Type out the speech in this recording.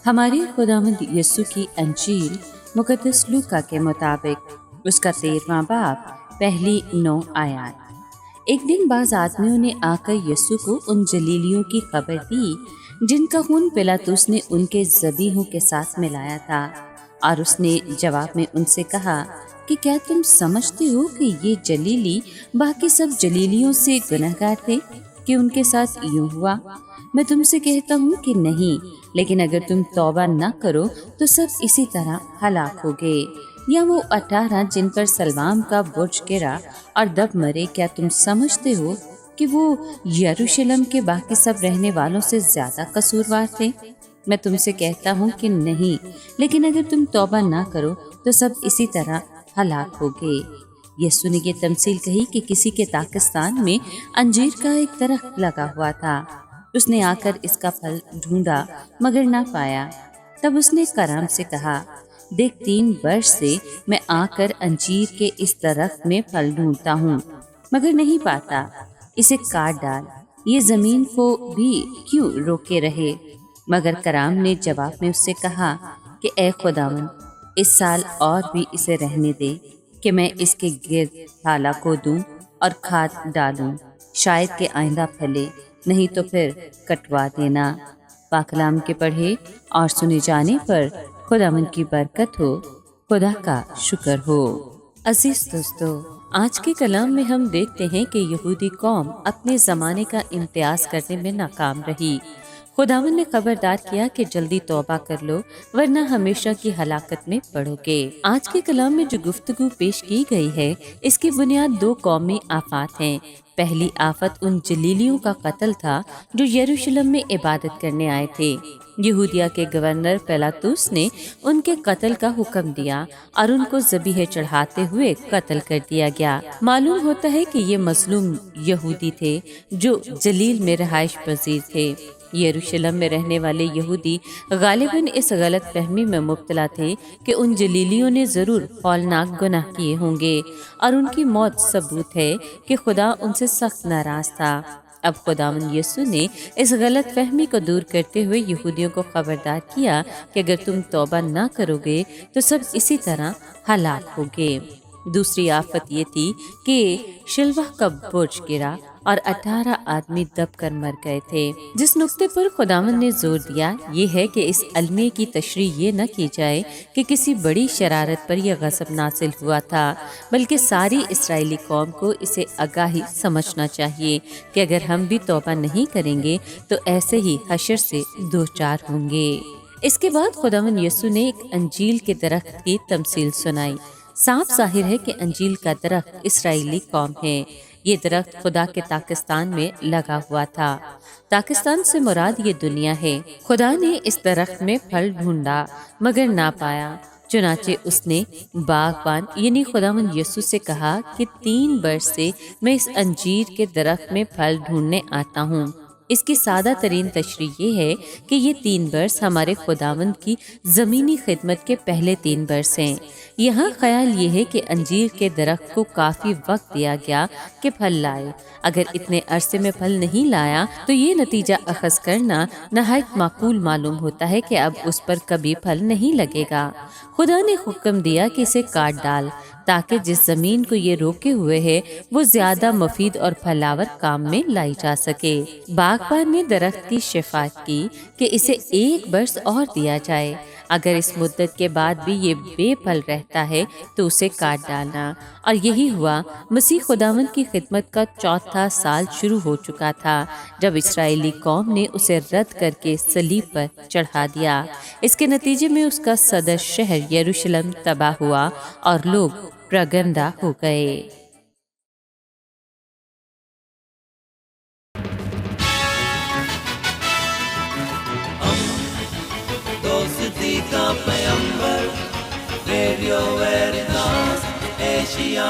हमारे खुदावंद यीशु की अंजील मुकद्दस लूका के मुताबिक उसका 13वां बाब पहली 9 आयत। एक दिन बाज़ आदमियों ने आकर यीशु को उन जलीलियों की खबर दी जिनका खून पिलातुस ने उनके ज़बीहों के साथ मिलाया था, और उसने जवाब में उनसे कहा कि क्या तुम समझते हो कि ये जलीली बाकी सब जलीलियों से गुनहगार थे कि उनके साथ यूं हुआ? मैं तुमसे कहता हूँ कि नहीं, लेकिन अगर तुम तौबा न करो तो सब इसी तरह हलाक होगे। या वो 18 जिन पर सलवाम का बुर्ज गिरा और दब मरे, क्या तुम समझते हो कि वो यरूशलेम के बाकी सब रहने वालों से ज्यादा कसूरवार थे? मैं तुमसे कहता हूँ कि नहीं, लेकिन अगर तुम तौबा ना करो तो सब इसी तरह हलाक होगे। यीशु ने ये तमसील कही कि किसी के ताकिस्तान में अंजीर का एक दरख्त लगा हुआ था। उसने आकर इसका फल ढूंढा मगर ना पाया। तब उसने कराम से कहा, देख 3 वर्ष से मैं आकर अंजीर के इस दरख्त में फल ढूंढता हूँ मगर नहीं पाता। इसे काट डाल, ये जमीन को भी क्यों रोके रहे? मगर कराम ने जवाब में उससे कहा कि ए खुदावन, इस साल और भी इसे रहने दे कि मैं इसके गिर्द थाला को दूं और खाद डालूं, शायद के आइंदा फले, नहीं तो फिर कटवा देना। पाकलाम के पढ़े और सुने जाने पर खुदावन की बरकत हो। खुदा का शुक्र हो। अजीज दोस्तों, आज के कलाम में हम देखते हैं कि यहूदी कौम अपने ज़माने का इम्तियाज करने में नाकाम रही। खुदावन ने खबरदार किया कि जल्दी तौबा कर लो वरना हमेशा की हलाकत में पड़ोगे। आज के कलाम में जो गुफ्तगू पेश की गई है, इसकी बुनियाद 2 कौमी आफात हैं। पहली आफत उन जलीलियों का कत्ल था जो यरूशलेम में इबादत करने आए थे। यहूदिया के गवर्नर पिलातुस ने उनके कत्ल का हुक्म दिया और उनको ज़बीहे चढ़ाते हुए कत्ल कर दिया गया। मालूम होता है कि ये मजलूम यहूदी थे जो जलील में रहाइश पजीर थे। यरूशलेम में रहने वाले यहूदी गालिबन इस गलत फहमी में मुब्तला थे कि उन जलीलियों ने ज़रूर हौलनाक गुनाह किए होंगे और उनकी मौत सबूत है कि खुदा उनसे सख्त नाराज़ था। अब खुदावंद यीशु ने इस गलत फहमी को दूर करते हुए यहूदियों को खबरदार किया कि अगर तुम तौबा ना करोगे तो सब इसी तरह हलाक होगे। दूसरी आफत ये थी कि शिलवाह का बुर्ज गिरा और 18 आदमी दब कर मर गए थे। जिस नुक्ते पर खुदावंद ने जोर दिया ये है कि इस अलमे की तशरीह ये न की जाए कि किसी बड़ी शरारत पर यह गज़ब नासिल हुआ था, बल्कि सारी इस्राएली कौम को इसे आगाही समझना चाहिए कि अगर हम भी तौबा नहीं करेंगे तो ऐसे ही हशर से दो चार होंगे। इसके बाद खुदावंद यीशु ने एक अंजील के दरख्त की तमसील सुनाई। साफ जाहिर है कि अंजील का दरख्त इस्राएली कौम है। ये दरख्त खुदा के ताकिस्तान में लगा हुआ था। ताकिस्तान से मुराद ये दुनिया है। खुदा ने इस दरख्त में फल ढूंढा मगर ना पाया। चुनाचे उसने बागबान यानी खुदावंद यीशु से कहा कि 3 वर्ष से मैं इस अंजीर के दरख्त में फल ढूंढने आता हूँ। इसकी सादा तरीन तशरीह ये है कि ये 3 वर्ष हमारे खुदावंद की ज़मीनी खिदमत के पहले 3 वर्ष हैं। यहाँ ख्याल ये है कि अंजीर के दरख्त को काफ़ी वक्त दिया गया कि फल लाए। अगर इतने अरसे में फल नहीं लाया तो ये नतीजा अखज़ करना नहायत माकूल मालूम होता है कि अब उस पर कभी फल नहीं लगेगा। खुदा ने हुक्म दिया कि इसे काट डाल ताकि जिस ज़मीन को ये रोके हुए है वो ज़्यादा मुफीद और फलावर काम में लाई जा सके। बागबान ने दरख्त की शिफात की कि इसे 1 वर्ष और दिया जाए। अगर इस मुद्दत के बाद भी ये बेफल रहता है तो उसे काट डालना। और यही हुआ। मसीह खुदावंद की खिदमत का 4था साल शुरू हो चुका था जब इस्राएली कौम ने उसे रद्द करके सलीब पर चढ़ा दिया। इसके नतीजे में उसका सदर शहर यरूशलेम तबाह हुआ और लोग प्रगंदा हो गए। दोस्ती का पैगंबर रेडियो वेरितास एशिया।